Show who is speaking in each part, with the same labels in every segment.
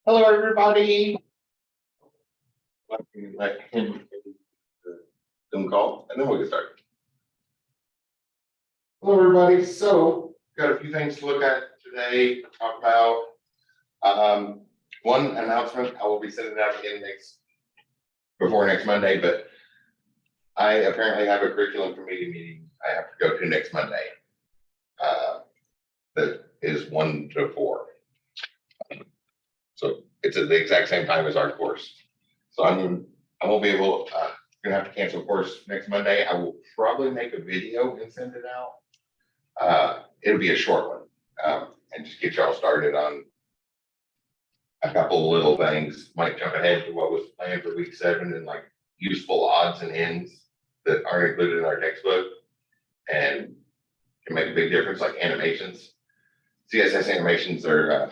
Speaker 1: Hello, everybody. Let him Zoom call, and then we'll get started. Hello, everybody. So, got a few things to look at today. Talk about one announcement. I will be sending it out again before next Monday, but I apparently have a curriculum committee meeting I have to go to next Monday. That is 1 to 4. So it's at the exact same time as our course. So I won't be able, gonna have to cancel course next Monday. I will probably make a video and send it out. It'll be a short one, and just get y'all started on a couple of little things. Might jump ahead to what was planned for week 7 and like useful odds and ends that aren't included in our textbook and can make a big difference, like animations. CSS animations are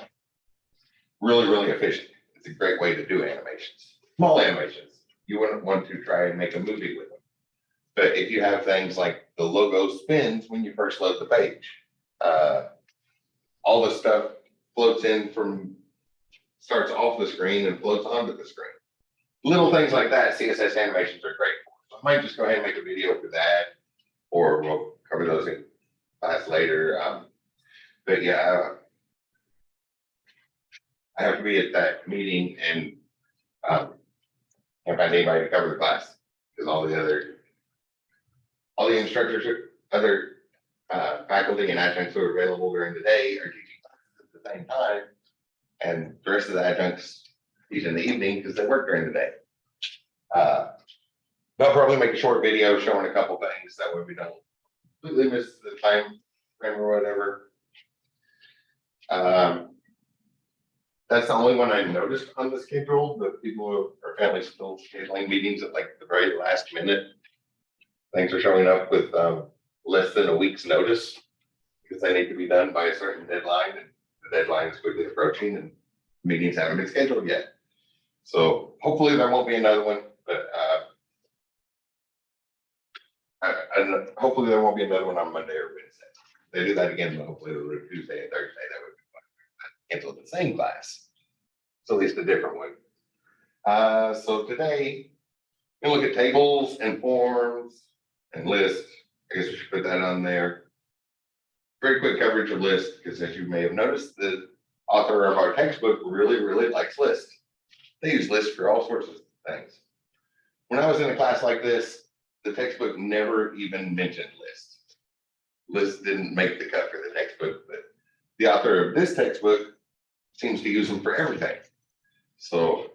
Speaker 1: really, really efficient. It's a great way to do animations. Small animations. You wouldn't want to try and make a movie with them. But if you have things like the logo spins when you first load the page, all the stuff floats in starts off the screen and floats onto the screen. Little things like that, CSS animations are great for. So I might just go ahead and make a video for that, or we'll cover those in class later. But yeah, I have to be at that meeting and can't find anybody to cover the class because all the instructors, other faculty and adjuncts who are available during the day are teaching classes at the same time, and the rest of the adjuncts teach in the evening because they work during the day. They'll probably make a short video showing a couple things that way we don't completely miss the time frame or whatever. That's the only one I noticed on the schedule, but people are apparently still scheduling meetings at like the very last minute. Things are showing up with less than a week's notice because they need to be done by a certain deadline, and the deadline is quickly approaching and meetings haven't been scheduled yet. So hopefully there won't be another one, but and hopefully there won't be another one on Monday or Wednesday. If they do that again, but hopefully it'll be Tuesday and Thursday. That would cancel the same class. So at least a different one. So today, we're gonna look at tables and forms and lists. I guess we should put that on there. Very quick coverage of lists, because as you may have noticed, the author of our textbook really, really likes lists. They use lists for all sorts of things. When I was in a class like this, the textbook never even mentioned lists. Lists didn't make the cut for the textbook, but the author of this textbook seems to use them for everything. So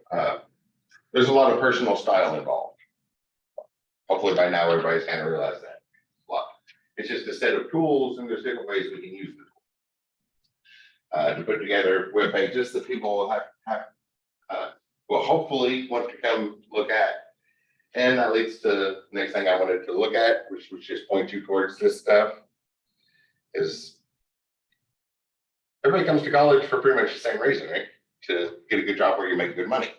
Speaker 1: there's a lot of personal style involved. Hopefully by now everybody's kind of realized that. It's just a set of tools, and there's different ways we can use them to put together web pages that people will hopefully want to come look at. And that leads to the next thing I wanted to look at, which was just point you towards this stuff, is everybody comes to college for pretty much the same reason, right? To get a good job where you make good money.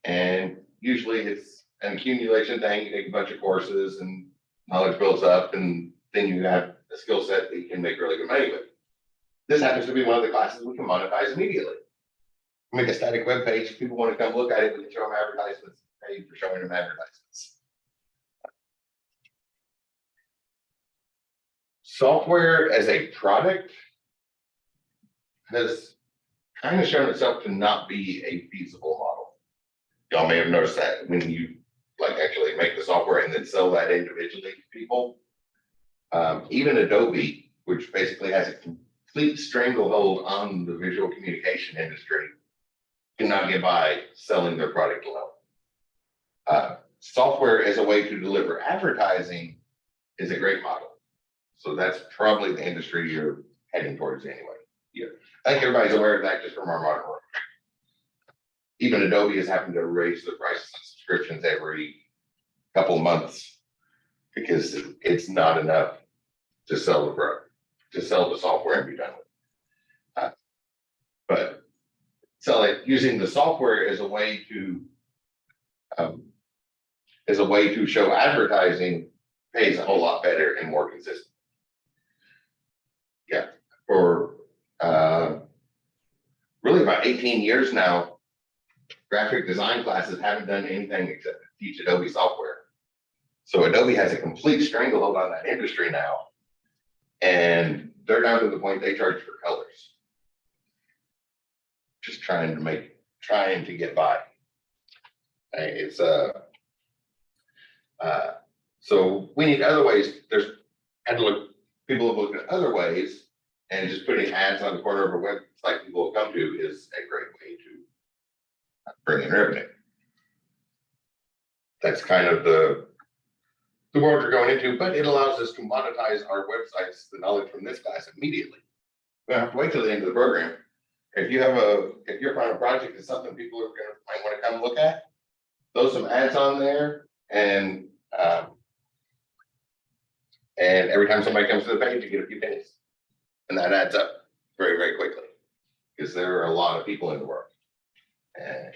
Speaker 1: And usually it's an accumulation thing. You take a bunch of courses and knowledge builds up, and then you have a skill set that you can make really good money with. This happens to be one of the classes we can monetize immediately. Make a static web page. If people want to come look at it, we can show them advertisements, pay for showing them advertisements. Software as a product has kind of shown itself to not be a feasible model. Y'all may have noticed that when you actually make the software and then sell that individually to people. Even Adobe, which basically has a complete stranglehold on the visual communication industry, cannot get by selling their product alone. Software as a way to deliver advertising is a great model. So that's probably the industry you're heading towards anyway. Yeah, I think everybody's aware of that just from our modern work. Even Adobe has happened to raise the prices of subscriptions every couple of months because it's not enough to sell the product, to sell the software and be done with it. But sell it using the software as a way to show advertising pays a whole lot better and more consistent. Yeah, for really about 18 years now, graphic design classes haven't done anything except teach Adobe software. So Adobe has a complete stranglehold on that industry now. And they're down to the point they charge for colors. Just trying to get by. It's so we need other ways. People have looked at other ways, and just putting ads on the corner of a website people will come to is a great way to bring in revenue. That's kind of the world we're going into, but it allows us to monetize our websites, the knowledge from this class immediately. We don't have to wait till the end of the program. If your final project is something people might want to come look at, throw some ads on there, and every time somebody comes to the page, you get a few pennies, and that adds up very, very quickly because there are a lot of people in the world, and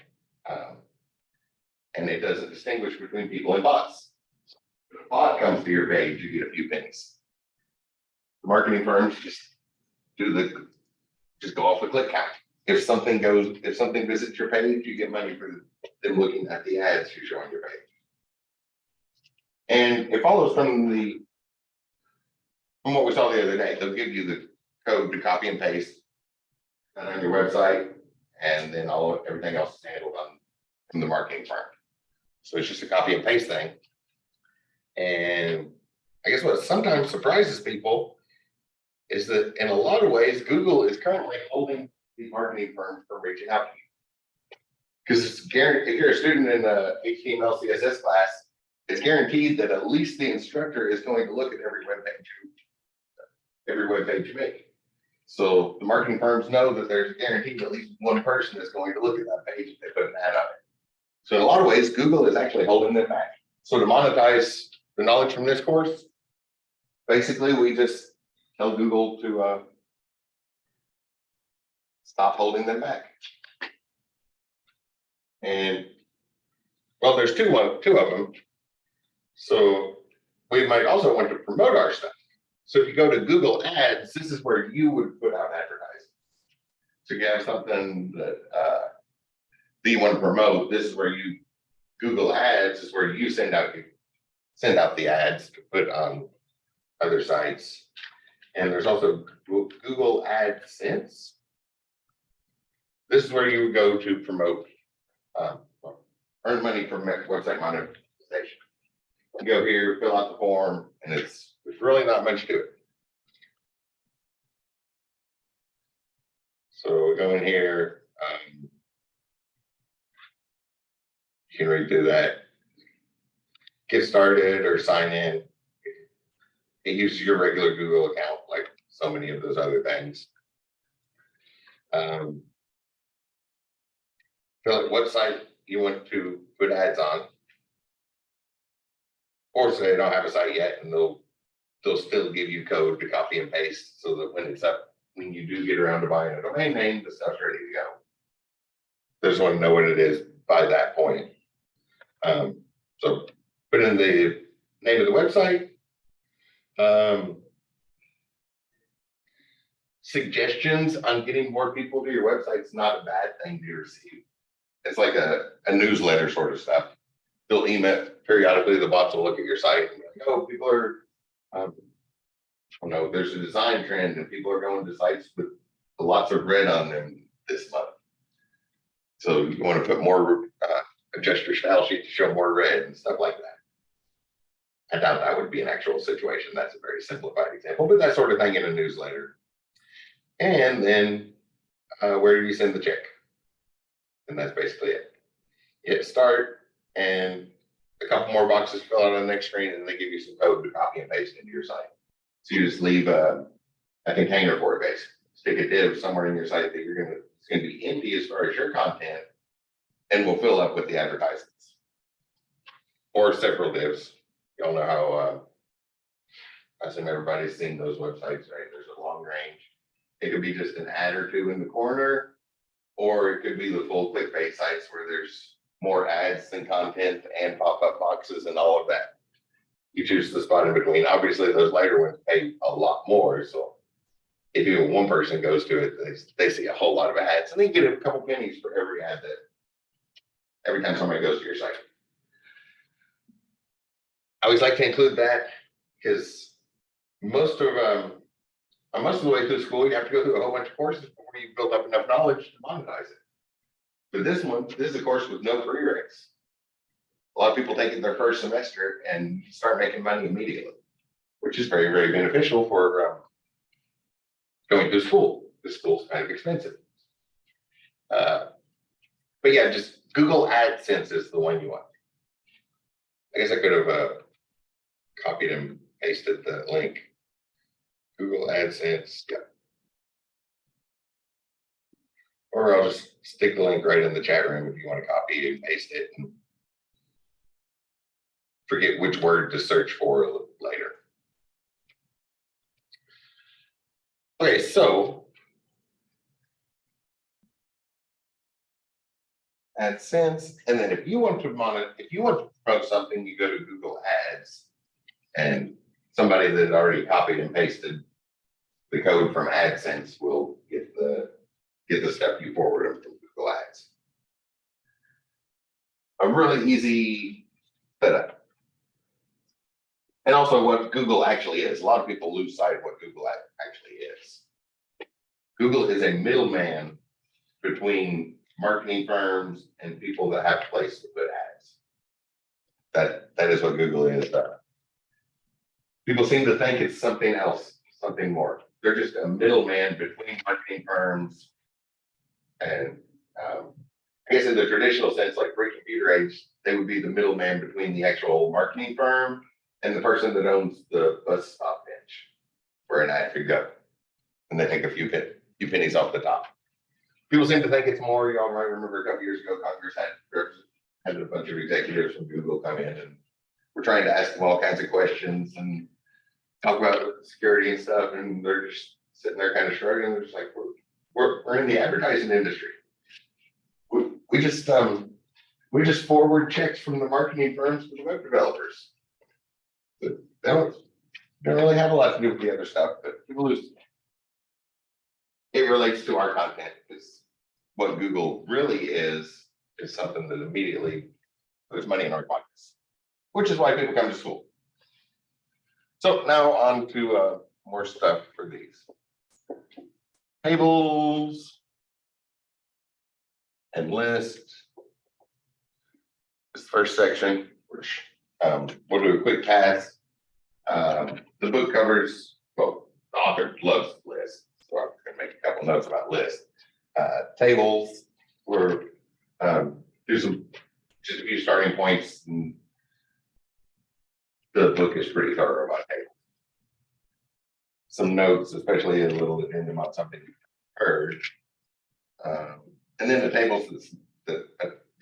Speaker 1: it doesn't distinguish between people and bots. If a bot comes to your page, you get a few pennies. The marketing firms just go off the click count. If something visits your page, you get money for them looking at the ads you show on your page. And it follows from what we saw the other day. They'll give you the code to copy and paste that on your website, and then everything else is handled from the marketing firm. So it's just a copy and paste thing. And I guess what sometimes surprises people is that in a lot of ways, Google is currently holding the marketing firms from reaching out to you. Because it's guaranteed, if you're a student in a HTML, CSS class, it's guaranteed that at least the instructor is going to look at every web page you make. So the marketing firms know that there's a guarantee that at least one person is going to look at that page if they put an ad on it. So in a lot of ways, Google is actually holding them back. So to monetize the knowledge from this course, basically we just tell Google to stop holding them back. And well, there's two of them. So we might also want to promote our stuff. So if you go to Google Ads, this is where you would put out advertising. So if you have something that you want to promote, this is where Google Ads is where you send out the ads to put on other sites. And there's also Google AdSense. This is where you would go to promote, earn money from website monetization. You go here, fill out the form, and there's really not much to it. So we go in here, you can read through that, get started or sign in. It uses your regular Google account, like so many of those other things. Fill out what site you want to put ads on. Or say they don't have a site yet, and they'll still give you code to copy and paste so that when you do get around to buying a domain name, the stuff's ready to go. They just want to know what it is by that point. So put in the name of the website. Suggestions on getting more people to your website is not a bad thing to receive. It's like a newsletter sort of stuff. They'll email periodically, the bots will look at your site and be like, oh, people are, there's a design trend and people are going to sites with lots of red on them this month. So you want to put more, adjust your style sheet to show more red and stuff like that. I doubt that would be an actual situation. That's a very simplified example, but that sort of thing in a newsletter. And then where do you send the check? And that's basically it. Hit start, and a couple more boxes fill out on the next screen, and they give you some code to copy and paste into your site. So you just leave a container for it, basically. Stick a div somewhere in your site that it's going to be empty as far as your content, and we'll fill up with the advertisements. Or several divs. Y'all know how I assume everybody's seen those websites, right? There's a long range. It could be just an ad or two in the corner, or it could be the full clickbait sites where there's more ads than content and pop-up boxes and all of that. You choose the spot in between. Obviously, those later ones pay a lot more, so if you one person goes to it, they see a whole lot of ads, and they get a couple pennies for every ad every time somebody goes to your site. I always like to include that because most of the way through school, you have to go through a whole bunch of courses before you build up enough knowledge to monetize it. But this is a course with no prereqs. A lot of people take it their first semester and start making money immediately, which is very, very beneficial for going to school. The school's kind of expensive. But yeah, just Google AdSense is the one you want. I guess I could have copied and pasted the link. Google AdSense, yeah. Or I'll just stick the link right in the chat room if you want to copy and paste it and forget which word to search for later. Okay, so AdSense, and then if you want to promote something, you go to Google Ads, and somebody that already copied and pasted the code from AdSense will get the stuff you forward them from Google Ads. A really easy setup. And also what Google actually is. A lot of people lose sight of what Google actually is. Google is a middleman between marketing firms and people that have a place to put ads. That is what Google is. People seem to think it's something else, something more. They're just a middleman between marketing firms and I guess in the traditional sense, like pre-computer age, they would be the middleman between the actual marketing firm and the person that owns the bus stop bench where an ad could go. And they take a few pennies off the top. People seem to think it's more. Y'all might remember a couple years ago, Congress had a bunch of executives from Google come in and we're trying to ask them all kinds of questions and talk about security and stuff. And they're just sitting there kind of shrugging. They're just like, we're in the advertising industry. We just forward checks from the marketing firms to the web developers. But they don't really have a lot to do with the other stuff, but people lose. It relates to our content because what Google really is something that immediately puts money in our pockets, which is why people come to school. So now on to more stuff for these. Tables and lists. This first section, which we'll do a quick pass. The book covers, well, the author loves lists, so I'm going to make a couple notes about lists. Tables, we're do just a few starting points. And the book is pretty thorough about tables. Some notes, especially a little addendum on something you've heard. And then the tables then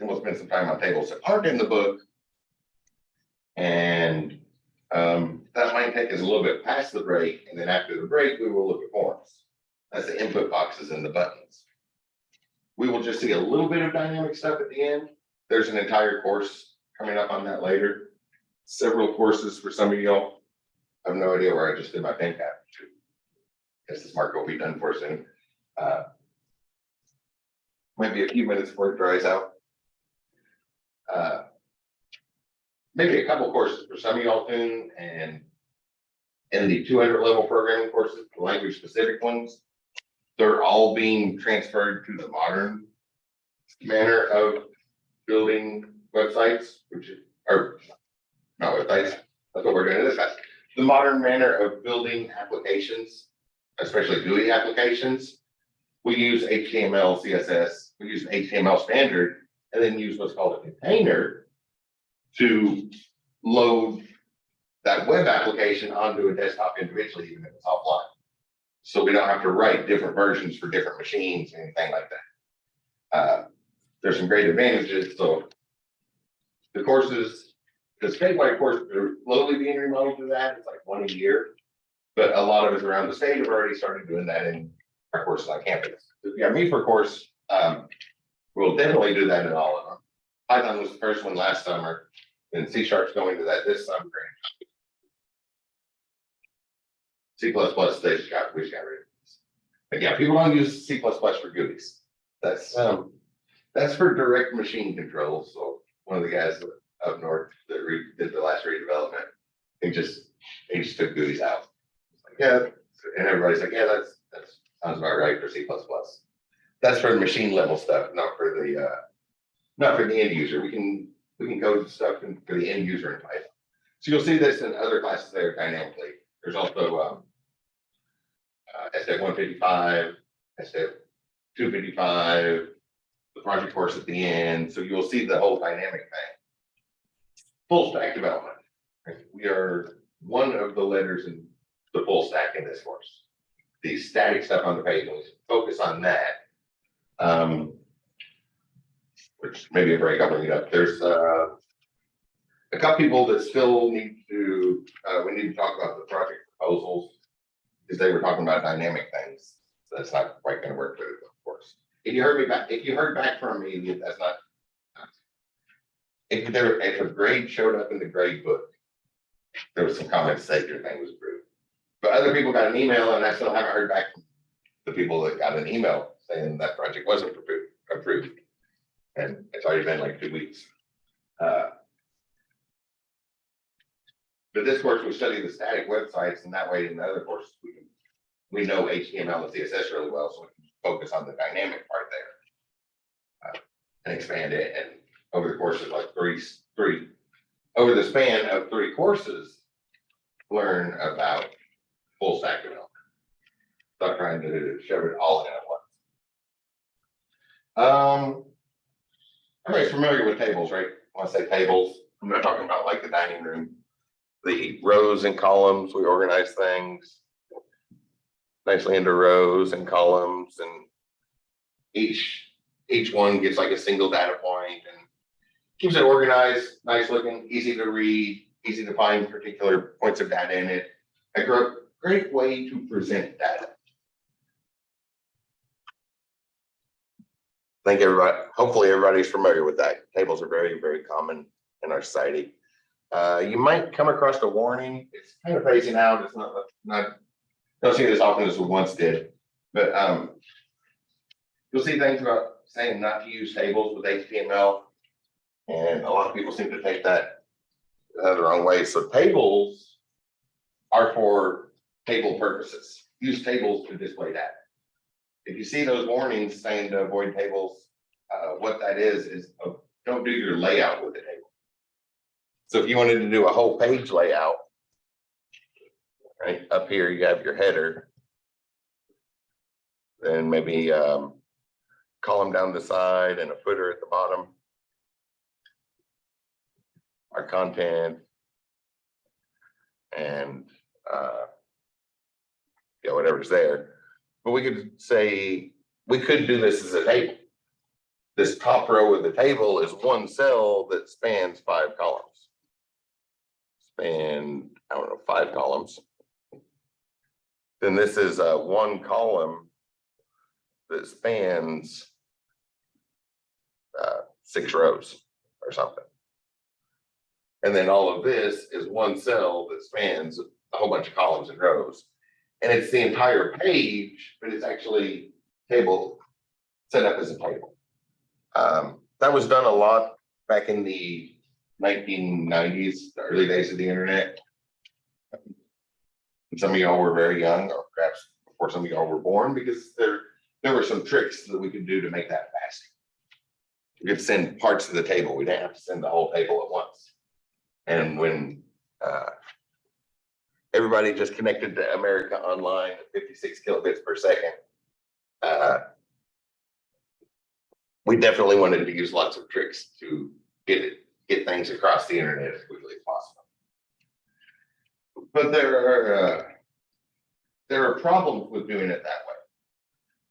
Speaker 1: we'll spend some time on tables that aren't in the book. And that might take us a little bit past the break. And then after the break, we will look at forms. That's the input boxes and the buttons. We will just see a little bit of dynamic stuff at the end. There's an entire course coming up on that later. Several courses for some of y'all. I have no idea where I just did my pen cap. Guess this mark will be done for soon. Might be a few minutes before it dries out. Maybe a couple courses for some of y'all soon, and in the 200 level programming courses, the language specific ones, they're all being transferred to the modern manner of building websites, which are not websites. That's what we're doing in this class. The modern manner of building applications, especially GUI applications. We use HTML, CSS, we use an HTML standard, and then use what's called a container to load that web application onto a desktop individually, even if it's offline. So we don't have to write different versions for different machines, anything like that. There's some great advantages. So the courses, the statewide courses are slowly being remodeled to that. It's like one a year, but a lot of us around the state have already started doing that in our courses on campus. If you have me for a course, we'll definitely do that in all of them. Python was the first one last summer, and C# going to that this summer. C++, we just got rid of this. But yeah, people don't use C++ for GUIs. That's for direct machine control. So one of the guys up north that did the last redevelopment, he just took GUIs out. Like, yeah, and everybody's like, yeah, that sounds about right for C++. That's for the machine level stuff, not for the end user. We can code stuff for the end user in Python. So you'll see this in other classes there dynamically. There's also SDEV 155, SDEV 255, the project course at the end. So you'll see the whole dynamic thing. Full stack development. We are one of the letters in the full stack in this course. The static stuff on the page, and we focus on that. Which maybe a break, I'll bring it up. There's a couple people that still need to, we need to talk about the project proposals because they were talking about dynamic things. So that's not quite going to work for it, of course. If you heard back from me, that's not. If a grade showed up in the grade book, there was some comments saying your thing was approved. But other people got an email, and I still haven't heard back from the people that got an email saying that project wasn't approved. And it's already been like 2 weeks. But this course, we study the static websites, and that way in the other courses, we know HTML and CSS really well, so we can focus on the dynamic part there and expand it. And over the course of like over the span of 3 courses, learn about full stack development. Stop trying to shove it all in at once. Everybody's familiar with tables, right? When I say tables, I'm not talking about like the dining room. The rows and columns, we organize things nicely into rows and columns, and each one gets like a single data point and keeps it organized, nice looking, easy to read, easy to find particular points of data in it. A great way to present data. I think hopefully everybody's familiar with that. Tables are very, very common in our society. You might come across a warning. It's kind of phasing out. It's not don't see it as often as we once did, but you'll see things about saying not to use tables with HTML, and a lot of people seem to take that the wrong way. So tables are for table purposes. Use tables to display data. If you see those warnings saying to avoid tables, what that is don't do your layout with the table. So if you wanted to do a whole page layout, right up here, you have your header, then maybe column down the side and a footer at the bottom, our content, and whatever's there. But we could say, we could do this as a table. This top row of the table is one cell that spans 5 columns. Span, 5 columns. Then this is one column that spans 6 rows or something. And then all of this is one cell that spans a whole bunch of columns and rows. And it's the entire page, but it's actually table set up as a table. That was done a lot back in the 1990s, the early days of the internet. Some of y'all were very young, or perhaps before some of y'all were born, because there were some tricks that we could do to make that faster. We could send parts of the table. We didn't have to send the whole table at once. And when everybody just connected to America Online at 56 kilobits per second, we definitely wanted to use lots of tricks to get things across the internet as quickly as possible. But there are problems with doing it that way.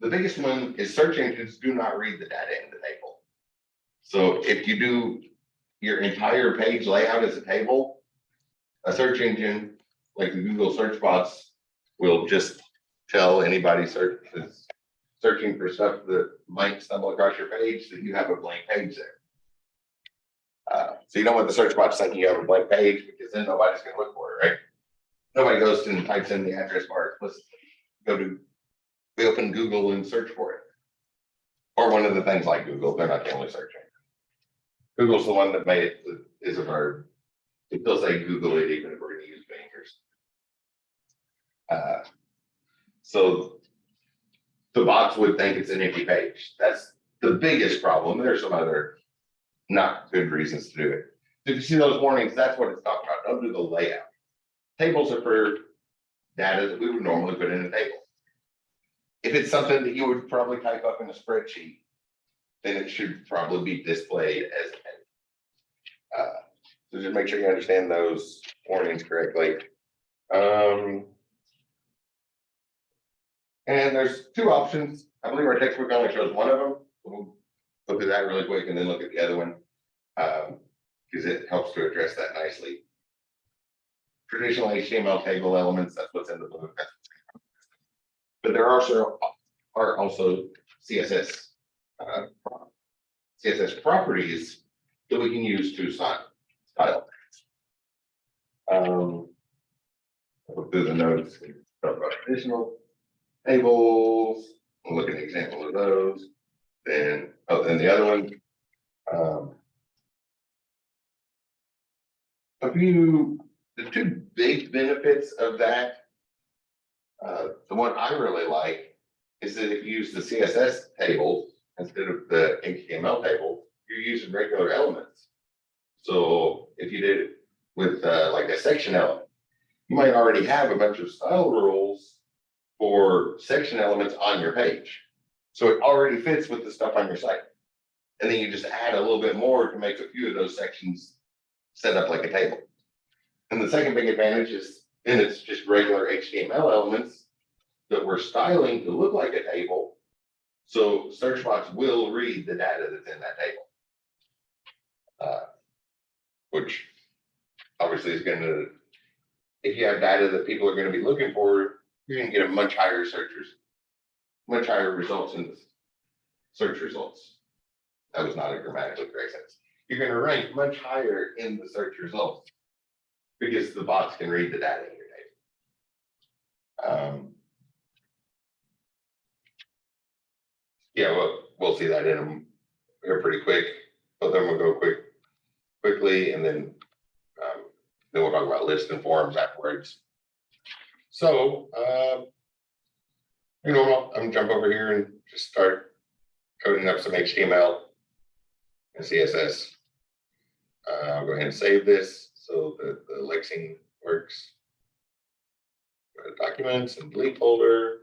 Speaker 1: The biggest one is search engines do not read the data in the table. So if you do your entire page layout as a table, a search engine like the Google search bots will just tell anybody searching for stuff that might stumble across your page that you have a blank page there. So you don't want the search bots thinking you have a blank page, because then nobody's going to look for it, right? Nobody goes and types in the address bar, let's go we open Google and search for it. Or one of the things like Google, they're not the only search engine. Google's the one that made it, is a verb. It still say Google it even if we're gonna use fingers. So the bots would think it's an empty page. That's the biggest problem. There's some other not good reasons to do it. If you see those warnings, that's what it's talking about. Don't do the layout. Tables are for data that we would normally put in a table. If it's something that you would probably type up in a spreadsheet, then it should probably be displayed as a table. So just make sure you understand those warnings correctly. And there's two options. I believe our textbook only shows one of them. We'll look at that really quick and then look at the other one, because it helps to address that nicely. Traditional HTML table elements, that's what's in the book. But there are also CSS properties that we can use to style things. I'll go through the notes, talk about traditional tables. We'll look at an example of those. Then the other one. The two big benefits of that, the one I really like is that if you use the CSS table instead of the HTML table, you're using regular elements. So if you did it with like a section element, you might already have a bunch of style rules for section elements on your page. So it already fits with the stuff on your site. And then you just add a little bit more to make a few of those sections set up like a table. And the second big advantage is then it's just regular HTML elements that we're styling to look like a table. So search box will read the data that's in that table. Which obviously is going to, if you have data that people are going to be looking for, you're going to get a much higher results in the search results. That was not a grammatically correct sentence. You're going to rank much higher in the search results because the bots can read the data in your table. Yeah, we'll see that in them here pretty quick. But then we'll go quickly, and then we'll talk about lists and forms afterwards. So, I'm gonna jump over here and just start coding up some HTML and CSS. I'll go ahead and save this so that the lexing works. Go to documents and delete folder.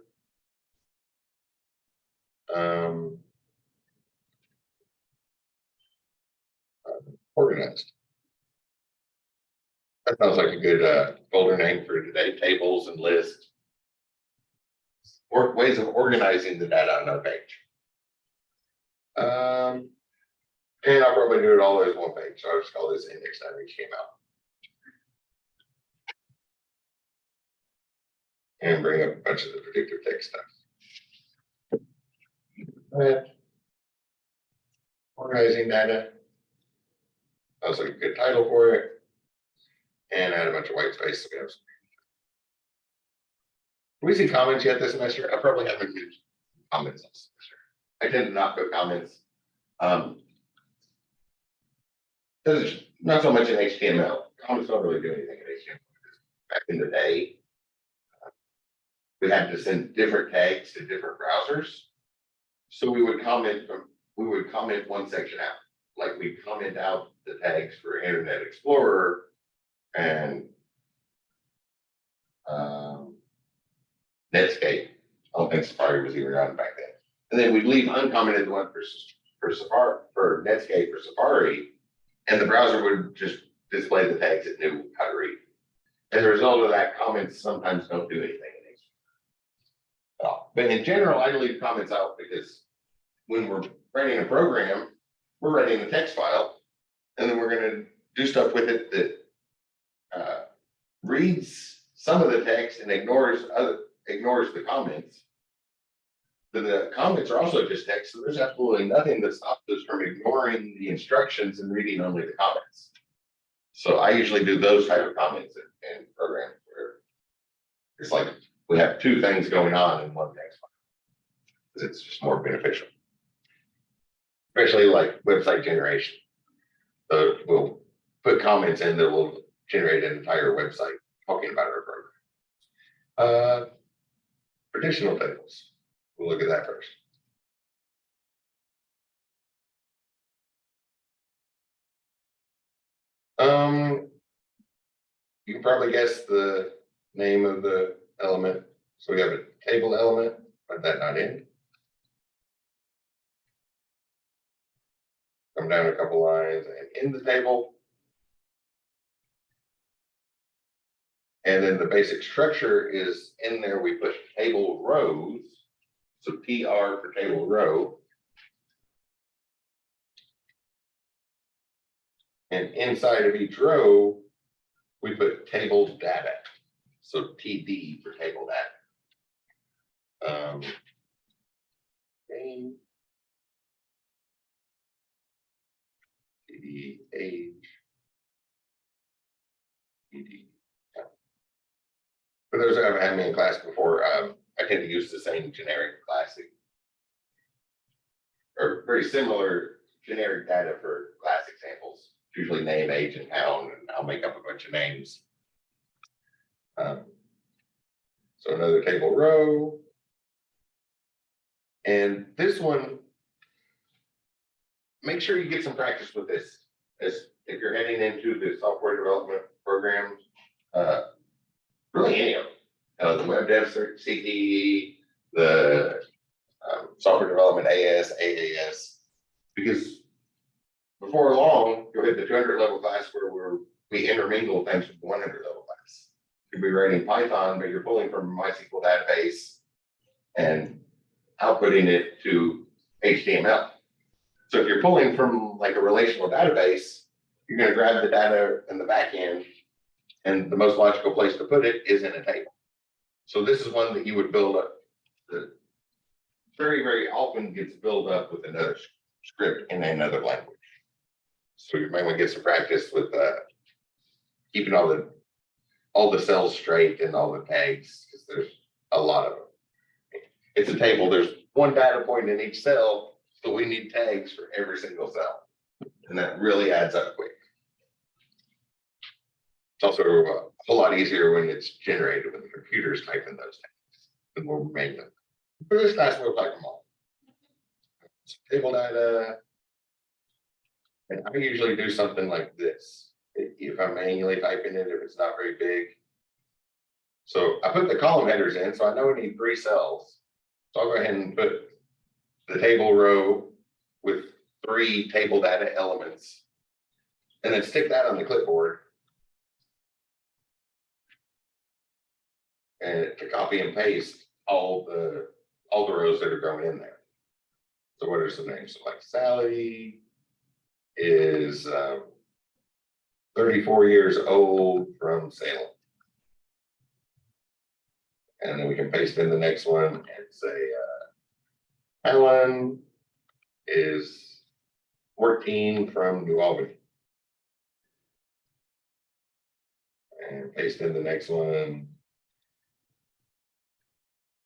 Speaker 1: Organized. That sounds like a good folder name for today, tables and lists. Or ways of organizing the data on our page. And I'll probably do it all as one page. So I'll just call this index.html. And bring up a bunch of the predictive text stuff. Organizing data. That was like a good title for it. And add a bunch of white space so we have some. Do we see comments yet this semester? I probably haven't used comments this semester. I tend to not put comments. There's not so much in HTML. Comments don't really do anything in HTML. Back in the day, we had to send different tags to different browsers. So we would comment one section out. Like we comment out the tags for Internet Explorer and Netscape. I don't think Safari was even around back then. And then we'd leave uncommented the one for Safari, for Netscape or Safari, and the browser would just display the tags it knew how to read. As a result of that, comments sometimes don't do anything in HTML. But in general, I leave comments out because when we're writing a program, we're writing a text file, and then we're going to do stuff with it that reads some of the text and ignores the comments. But the comments are also just text, so there's absolutely nothing that stops us from ignoring the instructions and reading only the comments. So I usually do those type of comments in programs where it's like we have two things going on in one text file. because it's just more beneficial. Especially like website generation. So we'll put comments in that will generate an entire website talking about our program. Traditional tables. We'll look at that first. You can probably guess the name of the element. So we have a table element, but that not in. Come down a couple lines and in the table. And then the basic structure is in there. We put table rows. So TR for table row. And inside of each row, we put table data. So TD for table data. Name, TD age, TD. For those who haven't had me in class before, I tend to use the same generic classic or very similar generic data for class examples. Usually name, age, and town, and I'll make up a bunch of names. So another table row. And this one, make sure you get some practice with this. As if you're heading into the software development programs, really any of them. The web dev CTE, the software development AS, AAS, because before long, you'll hit the 200 level class where we intermingle things with the 100 level class. You'll be writing Python, but you're pulling from a MySQL database and outputting it to HTML. So if you're pulling from like a relational database, you're going to grab the data in the back end, and the most logical place to put it is in a table. So this is one that you would build up that very, very often gets built up with another script in another language. So you might want to get some practice with keeping all the cells straight and all the tags, because there's a lot of them. It's a table. There's one data point in each cell, so we need tags for every single cell, and that really adds up quick. It's also a whole lot easier when it's generated when the computer's typing those tags than when we're making them. For this class, we'll type them all. So table data. And I usually do something like this. If I'm manually typing it, if it's not very big. So I put the column headers in, so I know I need 3 cells. So I'll go ahead and put the table row with 3 table data elements, and then stick that on the clipboard. And to copy and paste all the rows that are going in there. So what are some names? So like Sally is 34 years old from Salem. And then we can paste in the next one and say Helen is 14 from New Albany. And paste in the next one.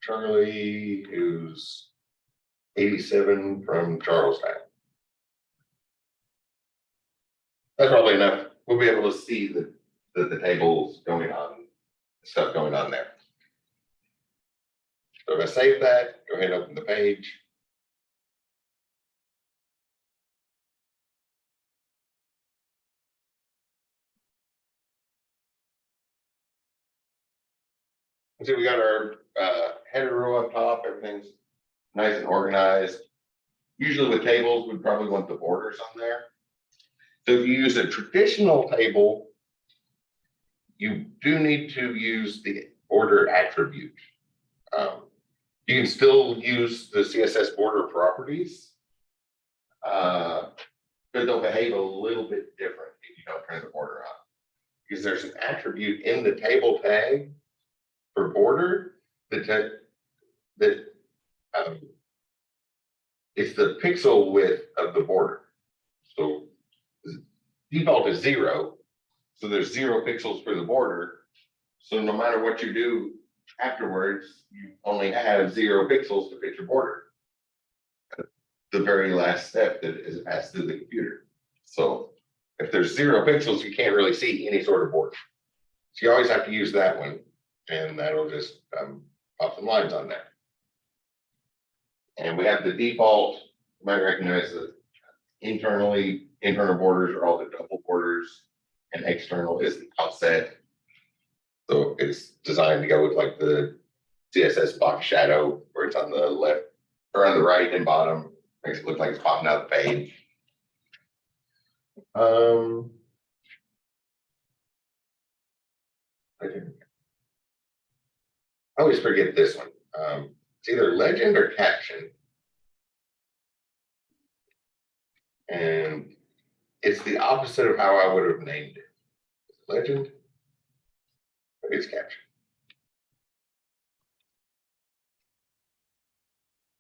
Speaker 1: Charlie, who's 87 from Charlestown. That's probably enough. We'll be able to see the tables going on, stuff going on there. So if I save that, go ahead and open the page. So we got our header row up top, everything's nice and organized. Usually with tables, we'd probably want the borders on there. So if you use a traditional table, you do need to use the border attribute. You can still use the CSS border properties, but they'll behave a little bit different if you don't turn the border on. Because there's an attribute in the table tag for border that it's the pixel width of the border. So default is 0. So there's 0 pixels for the border. So no matter what you do afterwards, you only have 0 pixels to fit your border. the very last step that is passed through the computer. So if there's 0 pixels, you can't really see any sort of border. So you always have to use that one, and that'll just pop some lines on there. And we have the default, you might recognize that internal borders are all the double borders, and external is the offset. So it's designed to go with like the CSS box shadow, where it's on the left or on the right and bottom, makes it look like it's popping out the page. I always forget this one. It's either legend or caption. And it's the opposite of how I would have named it. Legend, maybe it's caption.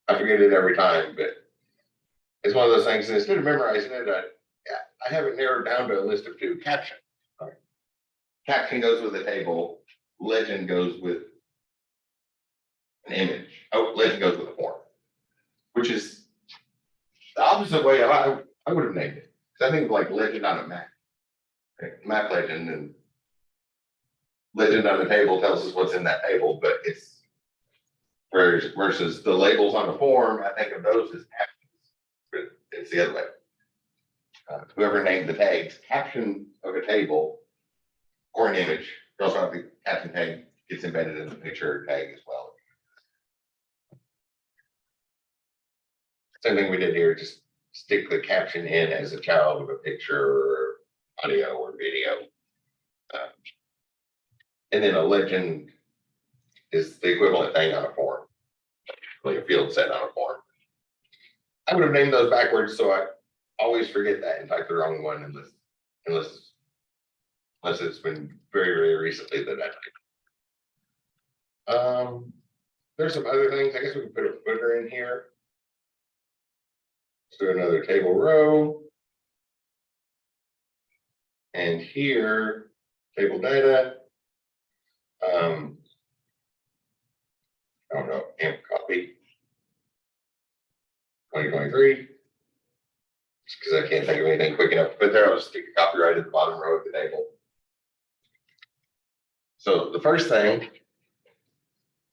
Speaker 1: I forget it every time, but it's one of those things. Instead of memorizing it, I have it narrowed down to a list of 2. Caption. Right. Caption goes with a table. Legend goes with an image. Oh, legend goes with a form, which is the opposite way I would have named it. Because I think of like legend on a map. Right? Map legend, and legend on a table tells us what's in that table, but it's versus the labels on a form, I think of those as captions, but it's the other way. Whoever named the tags, caption of a table or an image, you also have the caption tag gets embedded in the picture tag as well. Same thing we did here, just stick the caption in as a child of a picture or audio or video. And then a legend is the equivalent thing on a form, like a field set on a form. I would have named those backwards, so I always forget that and type the wrong one unless it's been very, very recently that I typed. There's some other things. I guess we can put a footer in here. Let's do another table row. And here, table data. I don't know, amp copy 2023. Just because I can't think of anything quick enough to put there, I'll just stick a copyright at the bottom row of the table. So the first thing,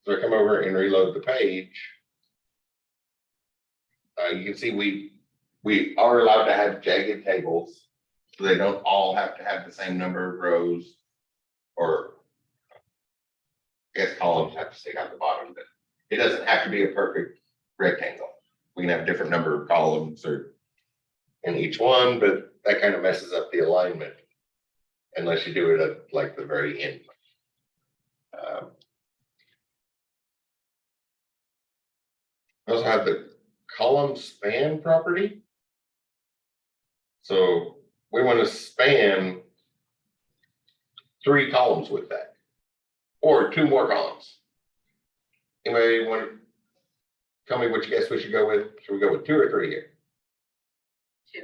Speaker 1: so I come over and reload the page. You can see we are allowed to have jagged tables, so they don't all have to have the same number of rows, or I guess columns have to stick out the bottom, but it doesn't have to be a perfect rectangle. We can have a different number of columns or in each one, but that kind of messes up the alignment unless you do it at like the very end. We also have the column span property. So we want to span 3 columns with that, or 2 more columns. Anybody want to tell me what you guess we should go with? Should we go with 2 or 3 here?
Speaker 2: 2.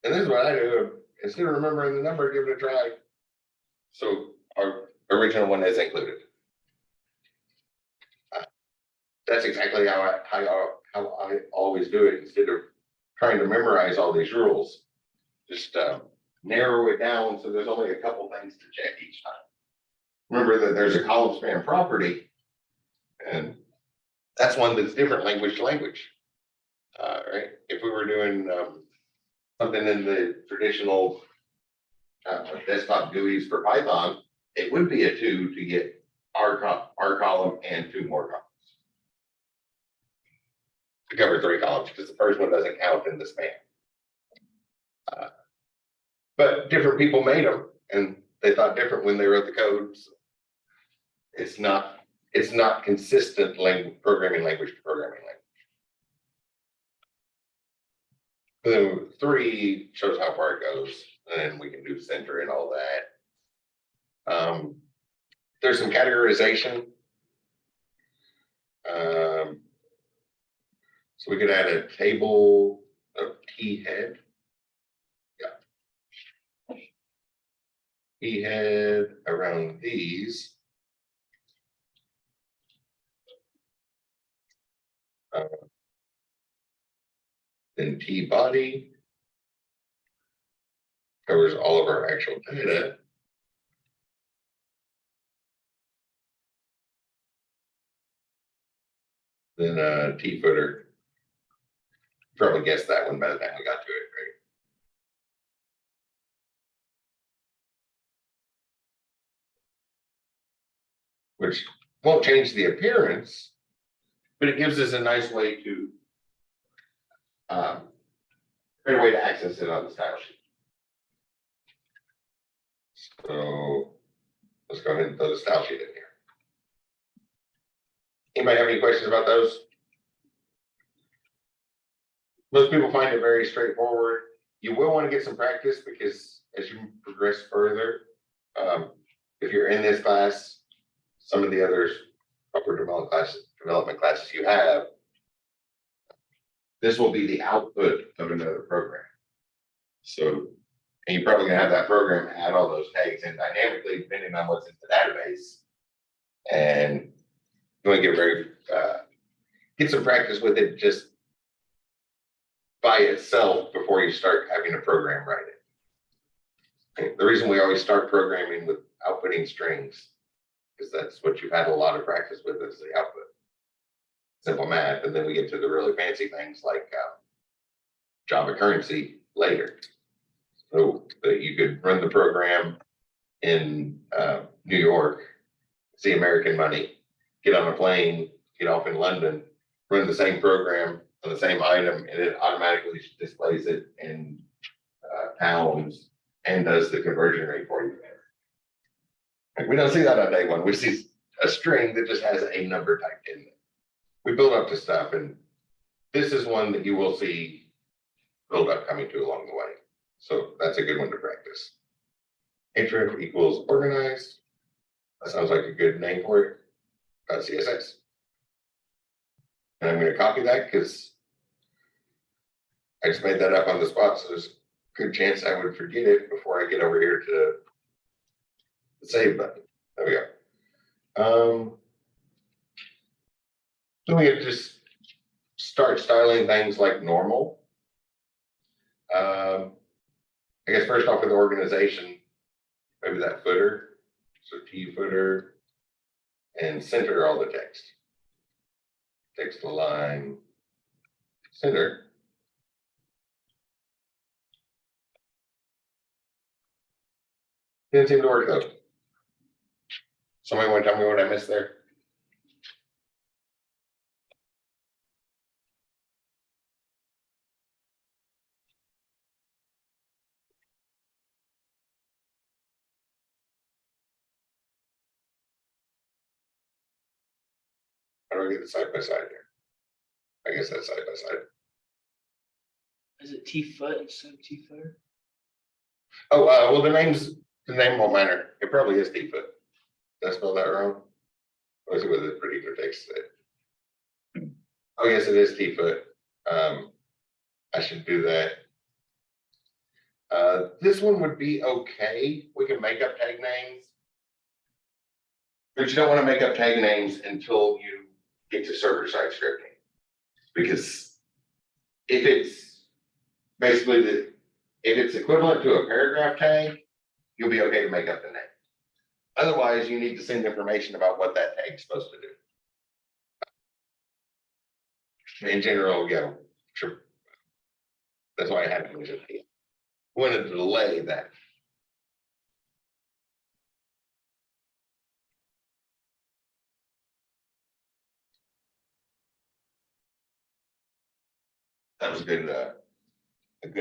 Speaker 1: And this is what I do. Instead of remembering the number, give it a try. So our original one is included. That's exactly how I always do it. Instead of trying to memorize all these rules, just narrow it down so there's only a couple things to check each time. Remember that there's a column span property, and that's one that's different language to language. Right? If we were doing something in the traditional desktop GUIs for Python, it would be a 2 to get our column and 2 more columns. To cover 3 columns, because the first one doesn't count in the span. But different people made them, and they thought different when they wrote the code. So it's not consistent programming language to programming language. And then 3 shows how far it goes, and we can do center and all that. There's some categorization. So we could add a table of key head. Yeah. Key head around these. Then T body covers all of our actual data. Then T footer. Probably guessed that one by the time we got to it, right? Which won't change the appearance, but it gives us a nice way to great way to access it on the style sheet. So let's go ahead and throw the style sheet in here. Anybody have any questions about those? Most people find it very straightforward. You will want to get some practice because as you progress further, if you're in this class, some of the other upper development classes you have, this will be the output of another program. So, and you're probably gonna have that program add all those tags in dynamically depending on what's in the database. And you want to get very, get some practice with it just by itself before you start having a program write it. Okay. The reason we always start programming with outputting strings is that's what you've had a lot of practice with is the output. Simple math, and then we get to the really fancy things like Java currency later. So that you could run the program in New York, see American money, get on a plane, get off in London, run the same program on the same item, and it automatically displays it in pounds and does the conversion rate for you. Like we don't see that on day one. We see a string that just has a number typed in it. We build up to stuff, and this is one that you will see build up coming to along the way. So that's a good one to practice. Href equals organized. That sounds like a good name for it. .css. And I'm going to copy that because I just made that up on the spot, so there's a good chance I would forget it before I get over here to the save button. There we go. So we just start styling things like normal. I guess first off with organization, maybe that footer. So TFooter and center all the text. Text align center. Didn't seem to work though. Somebody want to tell me what I missed there? How do I get the side by side here? I guess that's side by side.
Speaker 2: Is it T-foot instead of T-footer?
Speaker 1: Oh, well, the name won't matter. It probably is T-foot. Did I spell that wrong? Let's see what the particular text said. Oh, yes, it is T-foot. I should do that. This one would be okay. We can make up tag names. But you don't want to make up tag names until you get to server-side scripting. Because if it's basically if it's equivalent to a paragraph tag, you'll be okay to make up the name. Otherwise, you need to send information about what that tag is supposed to do. In general, yeah, sure. That's why I had to mention it. Wanted to delay that. That was a good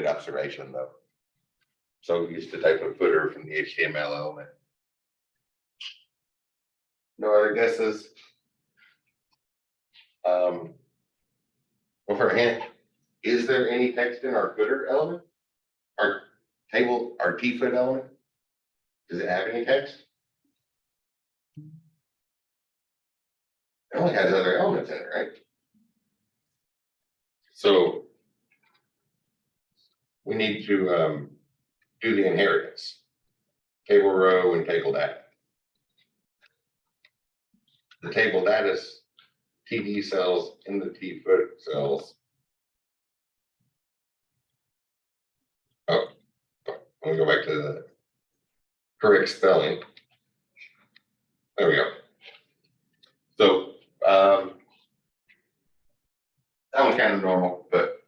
Speaker 1: observation, though. So we used to type a footer from the HTML element. No other guesses? Well, for a hint, is there any text in our footer element? Our table, our T-foot element? Does it have any text? It only has other elements in it, right? So we need to do the inheritance. Table row and table data. The table data TD cells in the TFooter cells. Oh, let me go back to the correct spelling. There we go. So that one's kind of normal, but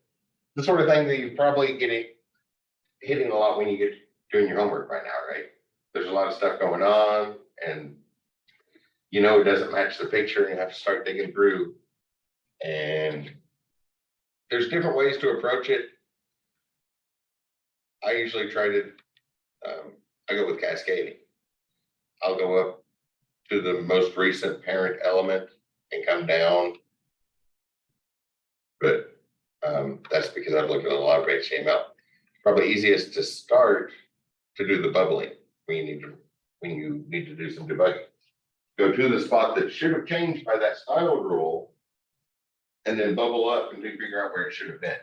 Speaker 1: the sort of thing that you probably hitting a lot when you get doing your homework right now, right? There's a lot of stuff going on, and you know it doesn't match the picture, and you have to start digging through. And there's different ways to approach it. I usually try to, I go with cascading. I'll go up to the most recent parent element and come down. But that's because I've looked at a lot of HTML. Probably easiest to start to do the bubbling when you need to do some debugging. Go to the spot that should have changed by that style rule, and then bubble up and figure out where it should have been.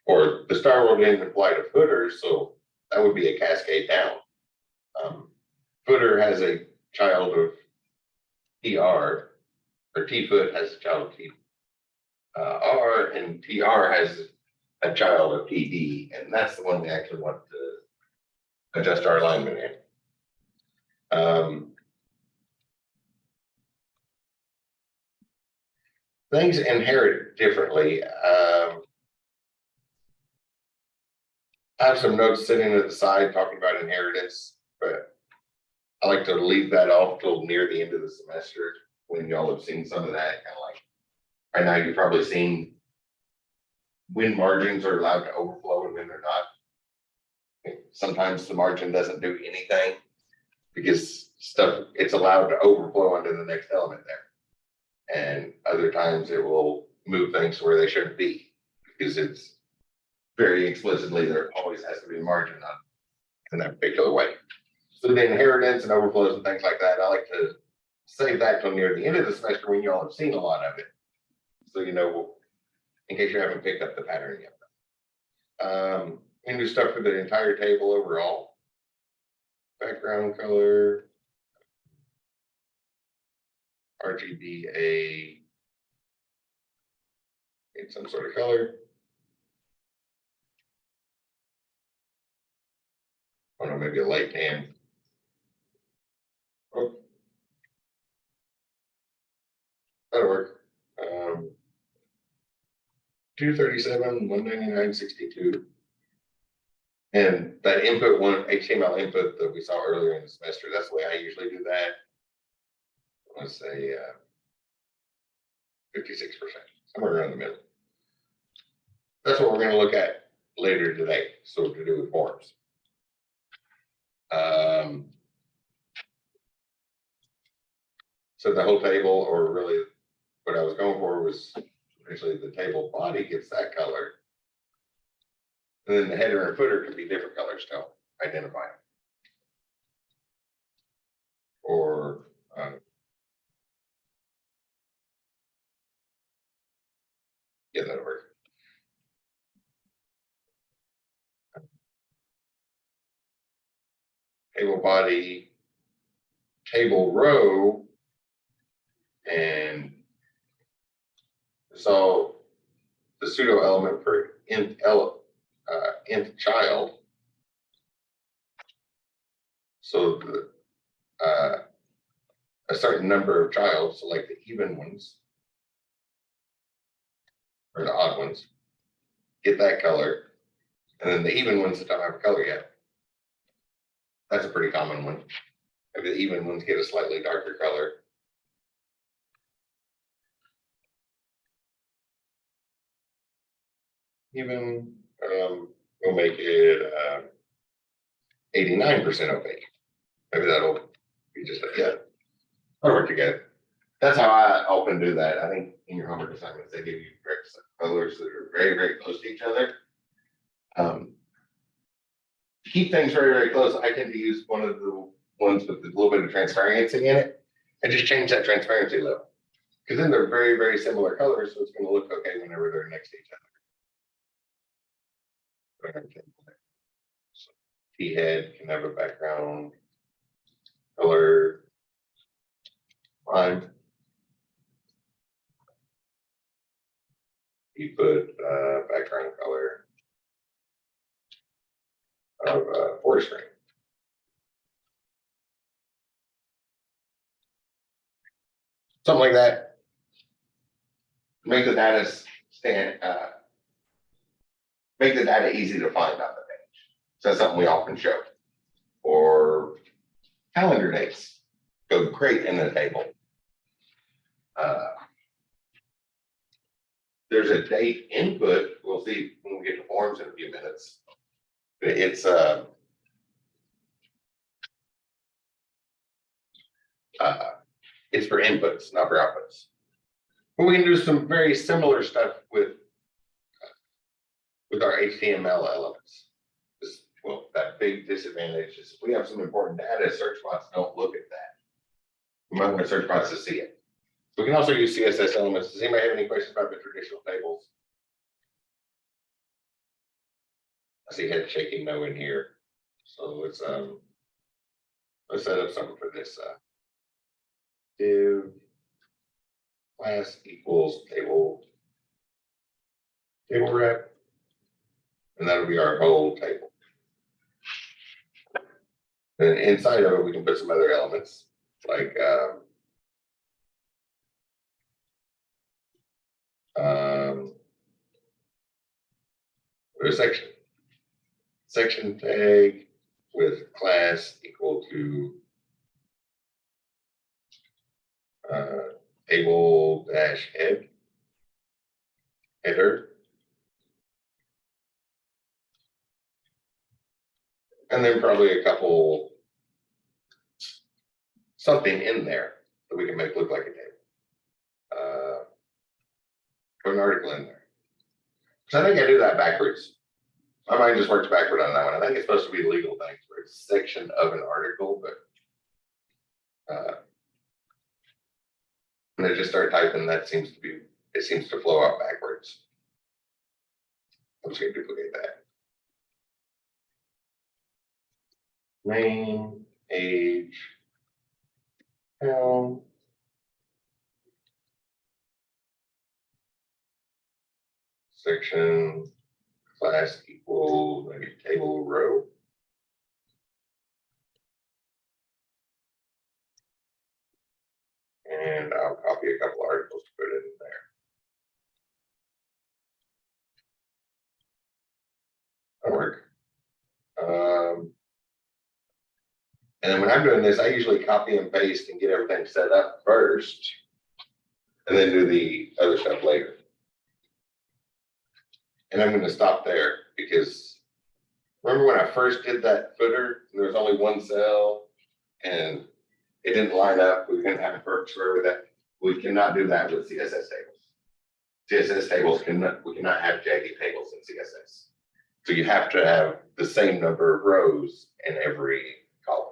Speaker 1: Or the style rule didn't apply to footer, so that would be a cascade down. Footer has a child of TR, or TFoot has a child of TR, and TR has a child of TD, and that's the one we actually want to adjust our alignment in. Things inherit differently. I have some notes sitting at the side talking about inheritance, but I like to leave that off till near the end of the semester when y'all have seen some of that. Kind of like right now, you've probably seen when margins are allowed to overflow and when they're not. Sometimes the margin doesn't do anything because it's allowed to overflow into the next element there. And other times it will move things where they shouldn't be because it's very explicitly there always has to be a margin on in that particular way. So the inheritance and overflows and things like that, I like to save that till near the end of the semester when you all have seen a lot of it. So you know, in case you haven't picked up the pattern yet. And do stuff for the entire table overall. Background color, RGBA, get some sort of color. I don't know, maybe a light tan. Oh, that'll work. 237, 199.62. And that input one, HTML input that we saw earlier in the semester, that's the way I usually do that. Let's say 56%, somewhere around the middle. That's what we're going to look at later today. So to do with forms. So the whole table, or really what I was going for was actually the table body gets that color. And then the header and footer can be different colors to identify them. Or yeah, that'll work. Table body, table row, and so the pseudo element for nth child. So the a certain number of child, so like the even ones or the odd ones, get that color, and then the even ones that don't have a color yet. That's a pretty common one. Maybe the even ones get a slightly darker color. Even we'll make it 89% opaque. Maybe that'll be just like, yeah, that'll work together. That's how I often do that. I think in your homework assignments, they give you colors that are very, very close to each other. To keep things very, very close, I tend to use one of the ones with a little bit of transparency in it and just change that transparency level. Because then they're very, very similar colors, so it's going to look okay whenever they're next to each other. So T-head can have a background color. Fine. you put background color of forestry. Something like that. Make the data make the data easy to find on the page. So that's something we often show. Or calendar dates go great in the table. There's a date input. We'll see when we get to forms in a few minutes. It's it's for inputs, not for outputs. But we can do some very similar stuff with our HTML elements. Well, that big disadvantage is if we have some important data, search bots don't look at that. We might want search bots to see it. We can also use CSS elements. Does anybody have any questions about the traditional tables? I see head shaking no in here. So let's set up something for this. Div class equals table rep, and that'll be our whole table. And inside of it, we can put some other elements like a section tag with class equal to table dash header. And then probably a couple, something in there that we can make look like a table. Put an article in there. So I think I do that backwards. My mind just works backward on that one. I think it's supposed to be legal things where it's a section of an article, but when I just start typing, it seems to flow out backwards. I'm just gonna duplicate that. Name, age, town, section, class equal, maybe table row. And I'll copy a couple articles to put it in there. That'll work. And then when I'm doing this, I usually copy and paste and get everything set up first, and then do the other stuff later. And I'm going to stop there because remember when I first did that footer, there was only one cell and it didn't line up. We couldn't have perks for that. We cannot do that with CSS tables. CSS tables we cannot have jagged tables in CSS. So you have to have the same number of rows in every column.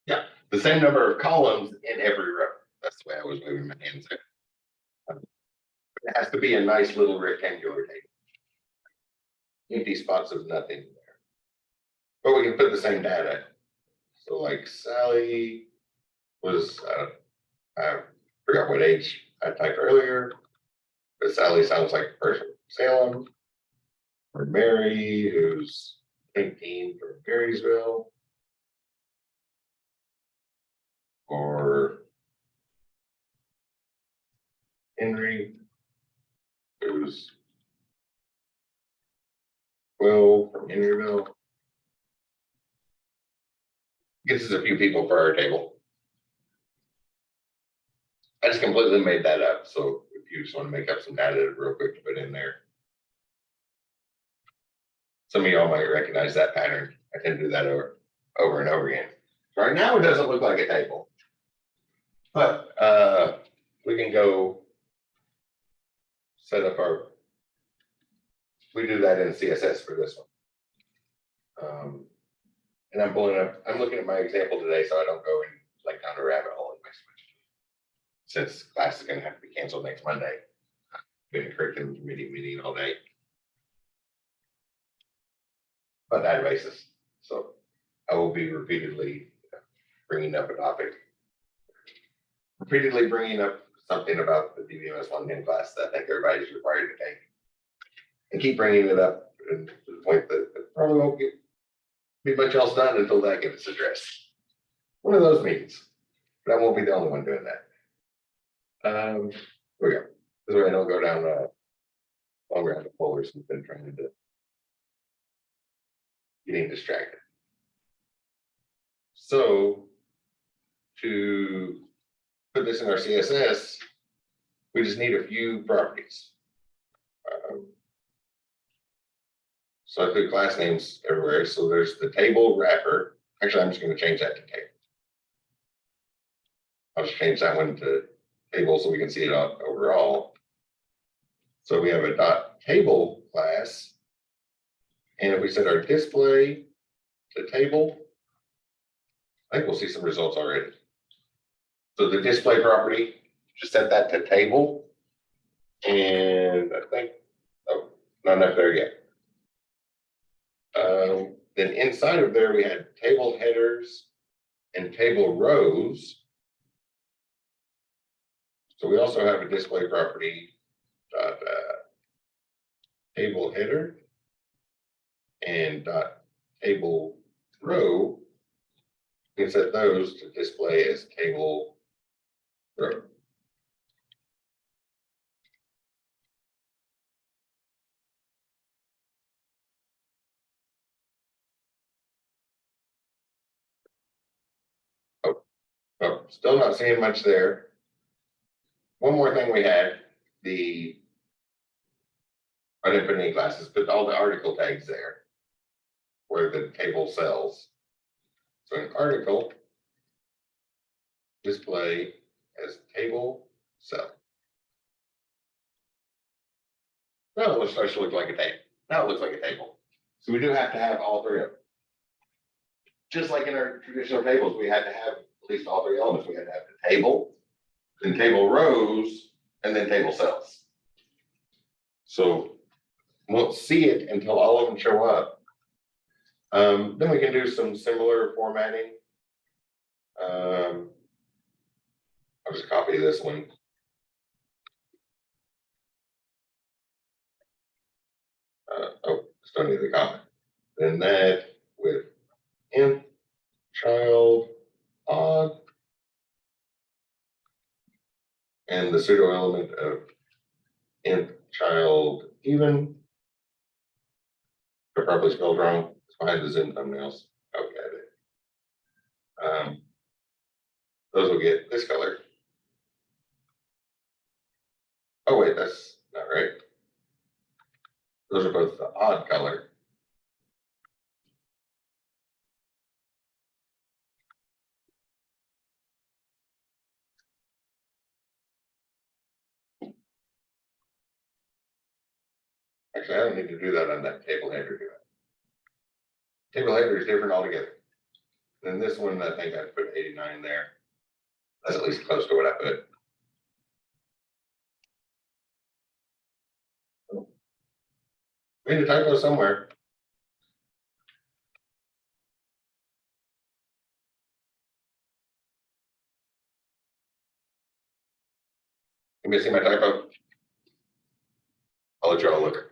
Speaker 1: Yeah, the same number of columns in every row. That's the way I was moving my hands there. It has to be a nice little rectangular table. Empty spots of nothing there. But we can put the same data. So like Sally was, I forgot what age I typed earlier, but Sally sounds like a person from Salem. Or Mary, who's 19 from Marysville. Or Henry, who's 12 from Henryville. Gives us a few people for our table. I just completely made that up. So if you just want to make up some data real quick to put in there. Some of y'all might recognize that pattern. I tend to do that over and over again. Right now it doesn't look like a table. But we can go set up we do that in CSS for this one. And I'm looking at my example today so I don't go and like down a rabbit hole in my switch. Since class is going to have to be canceled next Monday. I've been in a curriculum committee meeting all day. About databases. So I will be repeatedly bringing up a topic. Repeatedly bringing up something about the DBMS 110 class that I think everybody's required to take. And keep bringing it up to the point that it probably won't be much else done until that gets addressed. One of those meetings, but I won't be the only one doing that. Here we go. This way I don't go down longer on the pole or something trying to getting distracted. So to put this in our CSS, we just need a few properties. So I put class names everywhere. So there's the table wrapper. Actually, I'm just going to change that to table. I'll just change that one to table so we can see it overall. So we have a dot table class. And if we set our display to table, I think we'll see some results already. So the display property, just set that to table. And I think, oh, not enough there yet. Then inside of there, we had table headers and table rows. So we also have a display property dot table header and dot table row. We can set those to display as table row. Oh, still not seeing much there. One more thing we had, I didn't put any classes, but all the article tags there where the table cells. So an article display as table cell. Now it starts to look like a table. Now it looks like a table. So we do have to have all three of them. Just like in our traditional tables, we had to have at least all three elements. We had to have the table, then table rows, and then table cells. So we won't see it until all of them show up. Then we can do some similar formatting. I'll just copy this one. Still need the comment. Then that with int, child, odd, and the pseudo element of int, child, even. They're probably spelled wrong. It's behind the Zoom thumbnails. Okay. Those will get this color. Oh wait, that's not right. Those are both the odd color. Actually, I don't need to do that on that table header. Do it. Table header is different altogether. Then this one, I think I put 89 there. That's at least close to what I put. Made a typo somewhere. You may see my typo. I'll let you all look.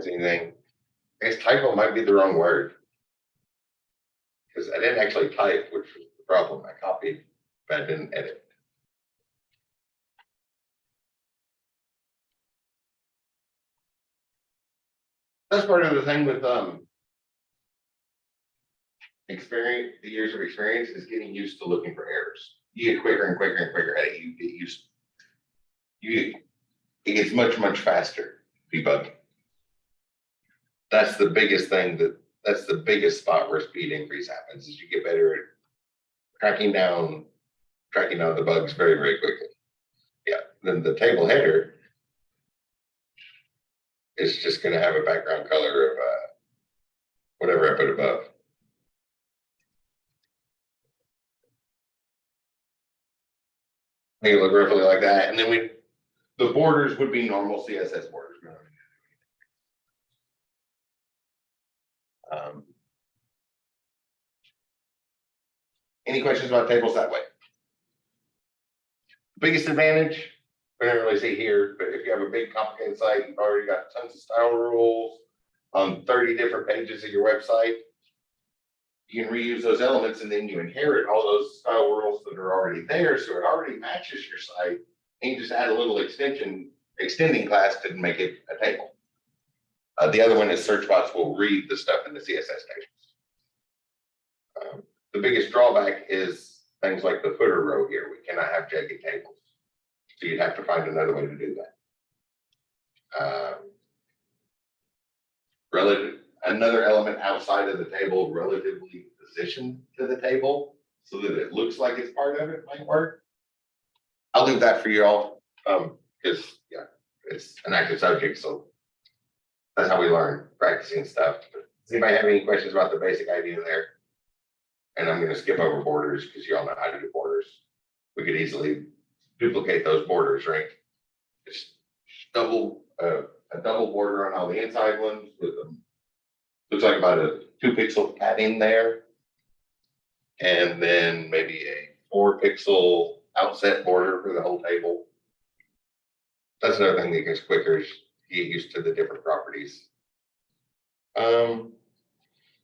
Speaker 1: Anything? I guess typo might be the wrong word. Because I didn't actually type, which was the problem. I copied, but I didn't edit. That's part of the thing with experience, the years of experience is getting used to looking for errors. You get quicker and quicker and quicker at it. You get used. It gets much, much faster debugging. That's the biggest thing that's the biggest spot where speed increase happens is you get better at tracking down the bugs very, very quickly. Yeah. Then the table header is just going to have a background color of whatever I put above. Make it look roughly like that. And then The borders would be normal CSS borders. Any questions about tables that way? Biggest advantage, we don't really see here, but if you have a big complicated site, you've already got tons of style rules on 30 different pages of your website. You can reuse those elements and then you inherit all those style rules that are already there. So it already matches your site. And you just add a little extending class to make it a table. The other one is search bots will read the stuff in the CSS tables. The biggest drawback is things like the footer row here. We cannot have jagged tables. So you'd have to find another way to do that. Another element outside of the table, relatively positioned to the table so that it looks like it's part of it might work. I'll leave that for you all because yeah, it's an active subject. So that's how we learn, practicing stuff. Does anybody have any questions about the basic idea there? And I'm going to skip over borders because you all know how to do borders. We could easily duplicate those borders, right? Just a double border on all the inside ones with them. Looks like about a 2-pixel padding there. And then maybe a 4-pixel outset border for the whole table. That's another thing that gets quicker is get used to the different properties.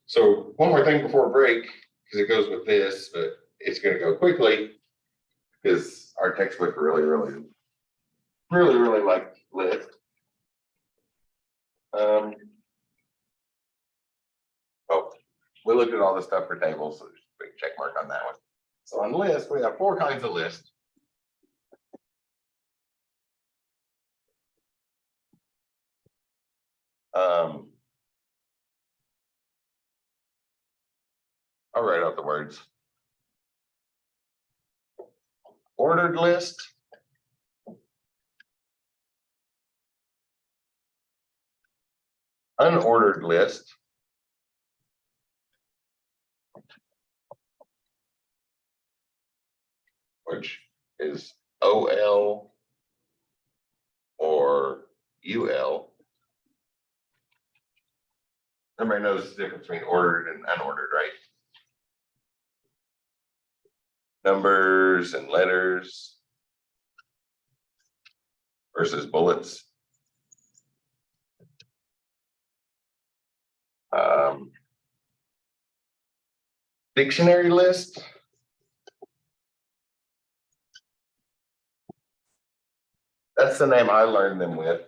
Speaker 1: So one more thing before break, because it goes with this, but it's going to go quickly because our textbook really like list. Oh, we looked at all the stuff for tables, so there's a big check mark on that one. So on list, we have 4 kinds of lists. I'll write out the words. Ordered list. Unordered list. Which is OL or UL. Everybody knows the difference between ordered and unordered, right? Numbers and letters versus bullets. Dictionary list. That's the name I learned them with.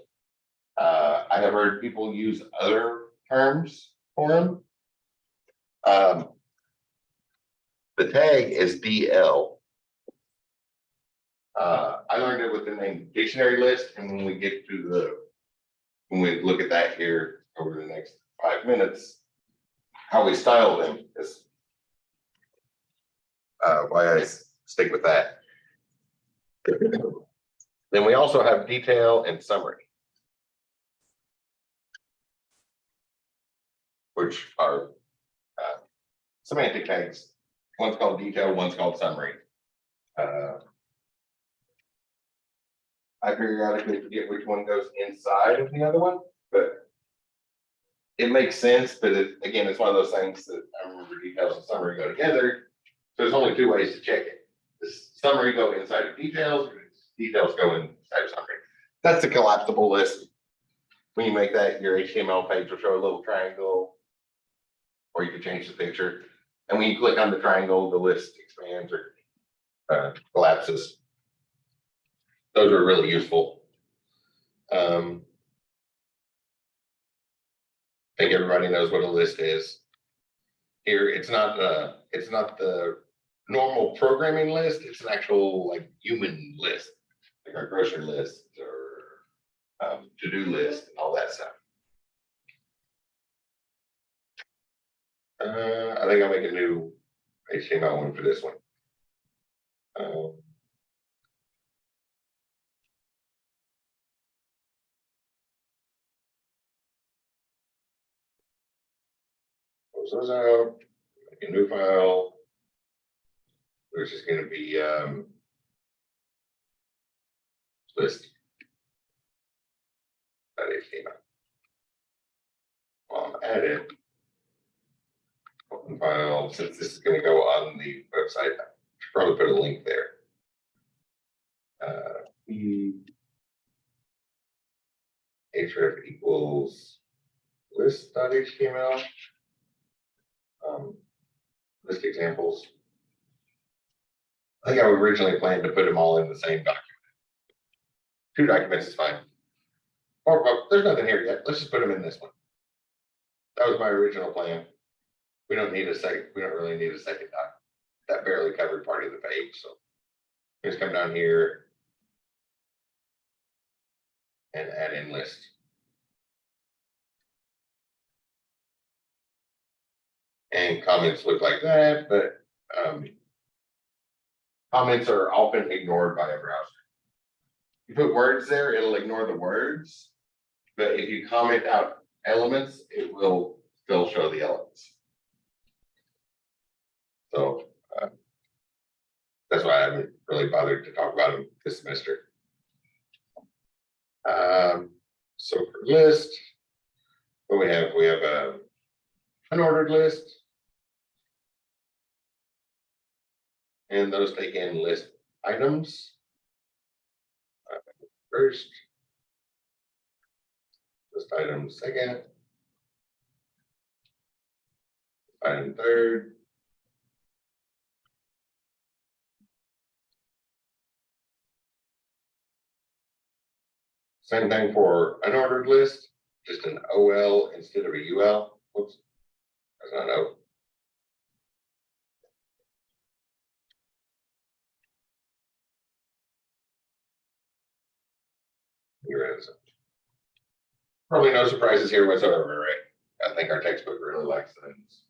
Speaker 1: I have heard people use other terms for them. The tag is DL. I learned it with the name dictionary list, and when we look at that here over the next 5 minutes, how we style them is why I stick with that. Then we also have detail and summary, which are semantic tags. One's called detail, one's called summary. I periodically forget which one goes inside of the other one, but it makes sense. But again, it's one of those things that I remember details and summary go together. So there's only 2 ways to check it. The summary go inside of details, or details go inside of summary. That's a collapsible list. When you make that, your HTML page will show a little triangle, or you can change the picture. And when you click on the triangle, the list expands or collapses. Those are really useful. I think everybody knows what a list is. Here, it's not the normal programming list. It's an actual like human list, like our grocery list or to-do list and all that stuff. I think I'll make a new HTML one for this one. Close those out, make a new file, which is going to be list. added open file, since this is going to go on the website, I should probably put a link there. Href equals list.html. List examples. I think I originally planned to put them all in the same document. 2 documents is fine. Or, well, there's nothing here yet. Let's just put them in this one. That was my original plan. We don't need a second. We don't really need a second doc. That barely covered part of the page. So just come down here and add in list. And comments look like that, but comments are often ignored by a browser. You put words there, it'll ignore the words. But if you comment out elements, it will still show the elements. So that's why I haven't really bothered to talk about them this semester. So for list, what we have a unordered list. And those take in list items. First, list item second, item third. Same thing for unordered list, just an OL instead of a UL. Whoops, that's not O. Here is probably no surprises here whatsoever, right? I think our textbook really likes things.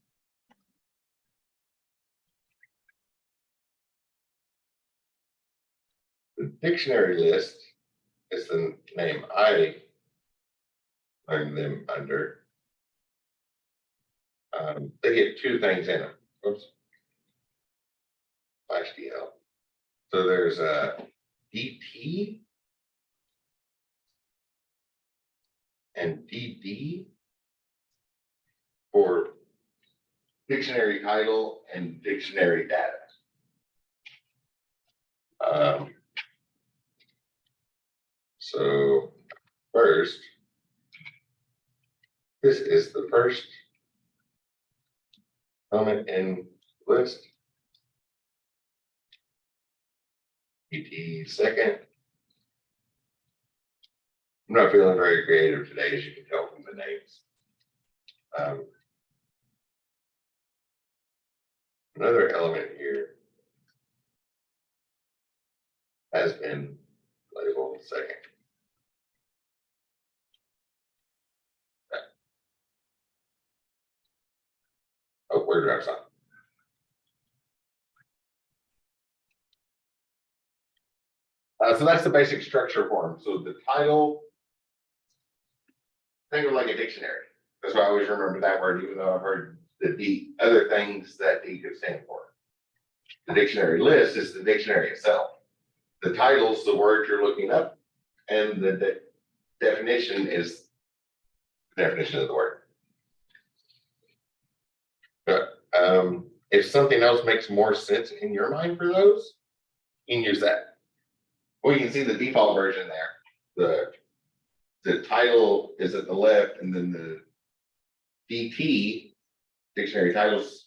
Speaker 1: The dictionary list is the name I learned them under. They get 2 things in them. Oops. /DL. So there's a DT and DD for dictionary title and dictionary data. So first, this is the first element in list. DT second. I'm not feeling very creative today, as you can tell from the names. Another element here has been labeled second. Oh, where did I stop? So that's the basic structure for them. So the title, think of like a dictionary. That's why I always remember that word, even though I've heard the other things that D could stand for. The dictionary list is the dictionary itself. The title's the word you're looking up, and the definition is the definition of the word. But if something else makes more sense in your mind for those, you can use that. Well, you can see the default version there. The title is at the left, and then the DT, dictionary titles,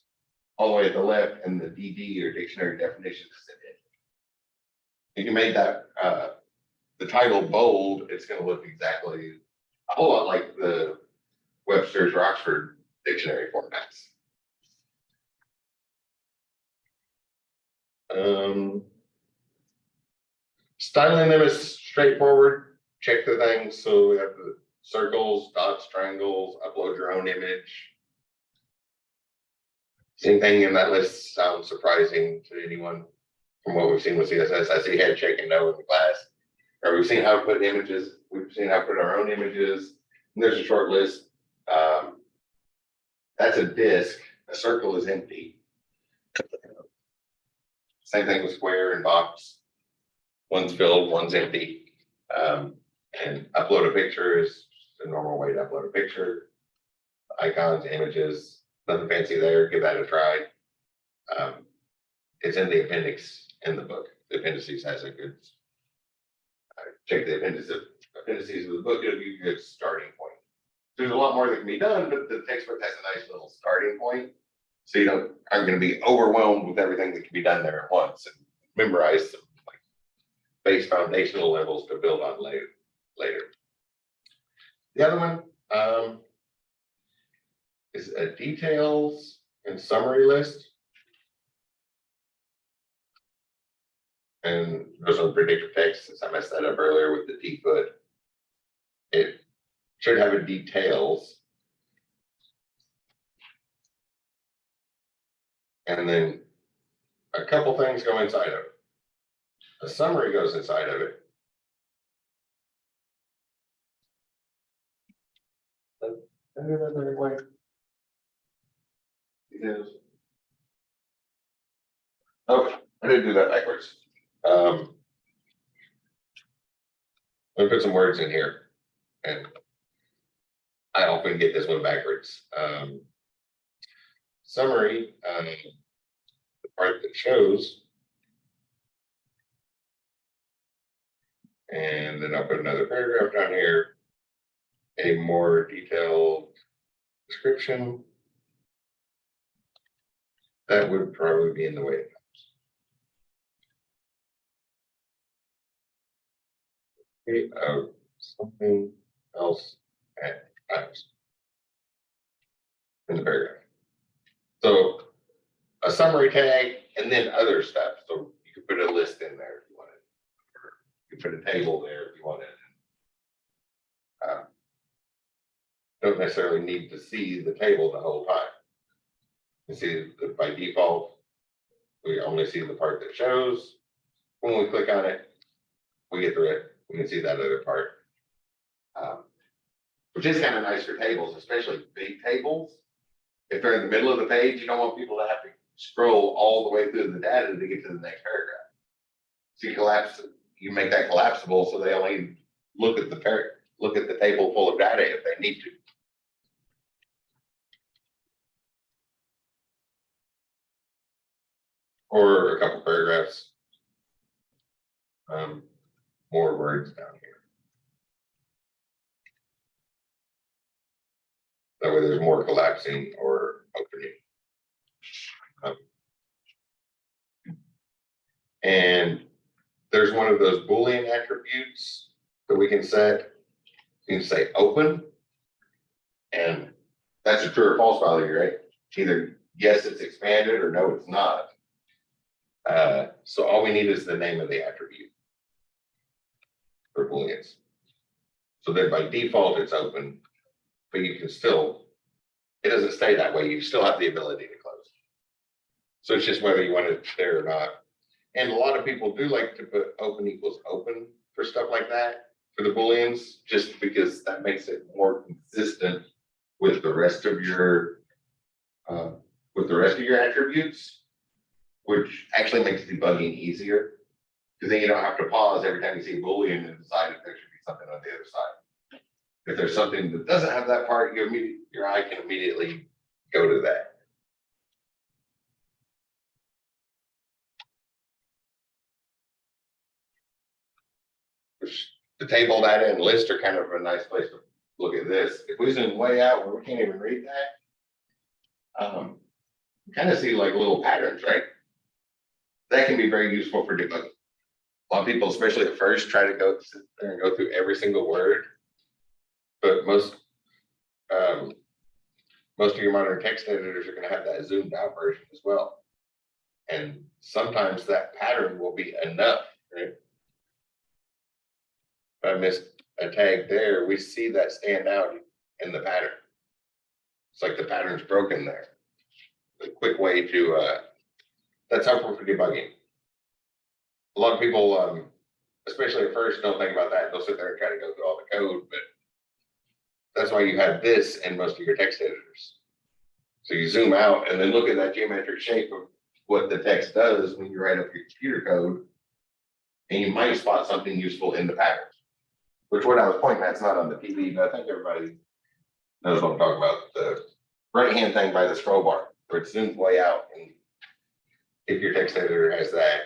Speaker 1: all the way at the left, and the DD or dictionary definition is at it. If you made that the title bold, it's going to look exactly a whole lot like the Webster's or Oxford dictionary formats. Styling them is straightforward. Check the things. So we have the circles, dots, triangles, upload your own image. Anything in that list sounds surprising to anyone from what we've seen with CSS. I see head shaking no in the class. Or we've seen how to put images. We've seen how to put our own images. And there's a short list. That's a disk. A circle is empty. Same thing with square and box. One's filled, one's empty. And upload a picture is the normal way to upload a picture. icons, images, nothing fancy there. Give that a try. It's in the appendix in the book. The appendices has a good, check the appendices of the book. It'll give you a good starting point. There's a lot more that can be done, but the textbook has a nice little starting point. So you aren't going to be overwhelmed with everything that can be done there at once, and memorize some like base foundational levels to build on later. The other one is a details and summary list. And those are predictive text, since I messed that up earlier with the TFooter. It should have a details. And then a couple things go inside of it. A summary goes inside of it. Okay, I didn't do that backwards. Let me put some words in here, and I often get this one backwards. Summary, the part that shows, and then I'll put another paragraph down here, a more detailed description. That would probably be in the way it comes. Something else at times in the paragraph. So a summary tag and then other stuff. So you could put a list in there if you wanted, or you could put a table there if you wanted. Don't necessarily need to see the table the whole time. You see that by default, we only see the part that shows. When we click on it, we get through it. We can see that other part, which is kind of nice for tables, especially big tables. If they're in the middle of the page, you don't want people to have to scroll all the way through the data to get to the next paragraph. So you make that collapsible so they only look at the table full of data if they need to. Or a couple paragraphs, more words down here. That way there's more collapsing or opening. And there's one of those Boolean attributes that we can set. You can say open, and that's a true or false value, right? Either yes, it's expanded, or no, it's not. So all we need is the name of the attribute for Booleans. So then by default, it's open, but you can still, it doesn't stay that way. You still have the ability to close. So it's just whether you want it there or not. And a lot of people do like to put open equals open for stuff like that, for the Booleans, just because that makes it more consistent with the rest of your attributes, which actually makes debugging easier, because then you don't have to pause every time you see Boolean and decide if there should be something on the other side. If there's something that doesn't have that part, your eye can immediately go to that. The table data and list are kind of a nice place to look at this. If we zoom way out where we can't even read that, you kind of see like little patterns, right? That can be very useful for debugging. A lot of people, especially at first, try to sit there and go through every single word. But most of your modern text editors are going to have that zoomed out version as well. And sometimes that pattern will be enough, right? If I missed a tag there, we see that stand out in the pattern. It's like the pattern's broken there. A quick way to, that's helpful for debugging. A lot of people, especially at first, don't think about that. They'll sit there and try to go through all the code, but that's why you have this in most of your text editors. So you zoom out and then look at that geometric shape of what the text does when you write up your computer code, and you might spot something useful in the pattern. Which what I was pointing at, it's not on the TV, but I think everybody knows what I'm talking about. The right-hand thing by the scroll bar, where it zooms way out. And if your text editor has that,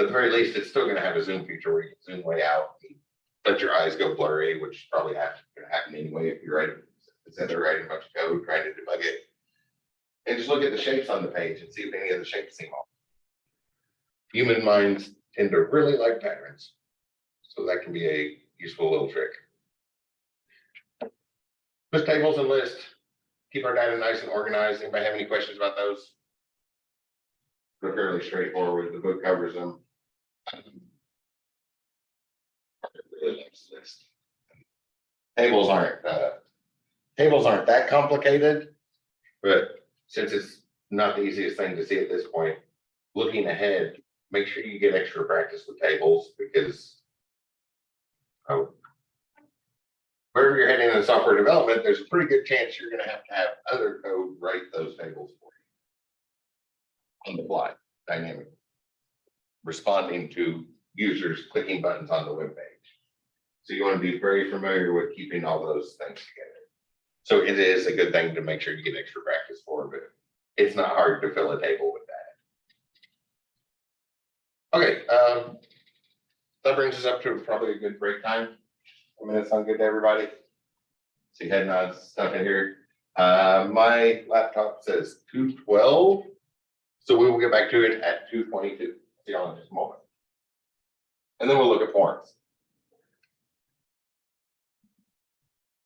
Speaker 1: at the very least, it's still gonna have a zoom feature where you can zoom way out and let your eyes go blurry, which probably gonna happen anyway if you're writing, instead of writing a bunch of code, trying to debug it. And just look at the shapes on the page and see if any of the shapes seem off. Human minds tend to really like patterns. So that can be a useful little trick. List tables and lists. Keep our data nice and organized. Anybody have any questions about those? They're fairly straightforward. The book covers them. Really likes list. Tables aren't that complicated, but since it's not the easiest thing to see at this point, looking ahead, make sure you get extra practice with tables because wherever you're heading in software development, there's a pretty good chance you're going to have other code write those tables for you on the fly, dynamic, responding to users clicking buttons on the web page. So you want to be very familiar with keeping all those things together. So it is a good thing to make sure you get extra practice for, but it's not hard to fill a table with that. Okay, that brings us up to probably a good break time. I mean, that sound good to everybody? See head nods, stuff in here. My laptop says 2:12, so we will get back to it at 2:22. See y'all in just a moment. And then we'll look at forms.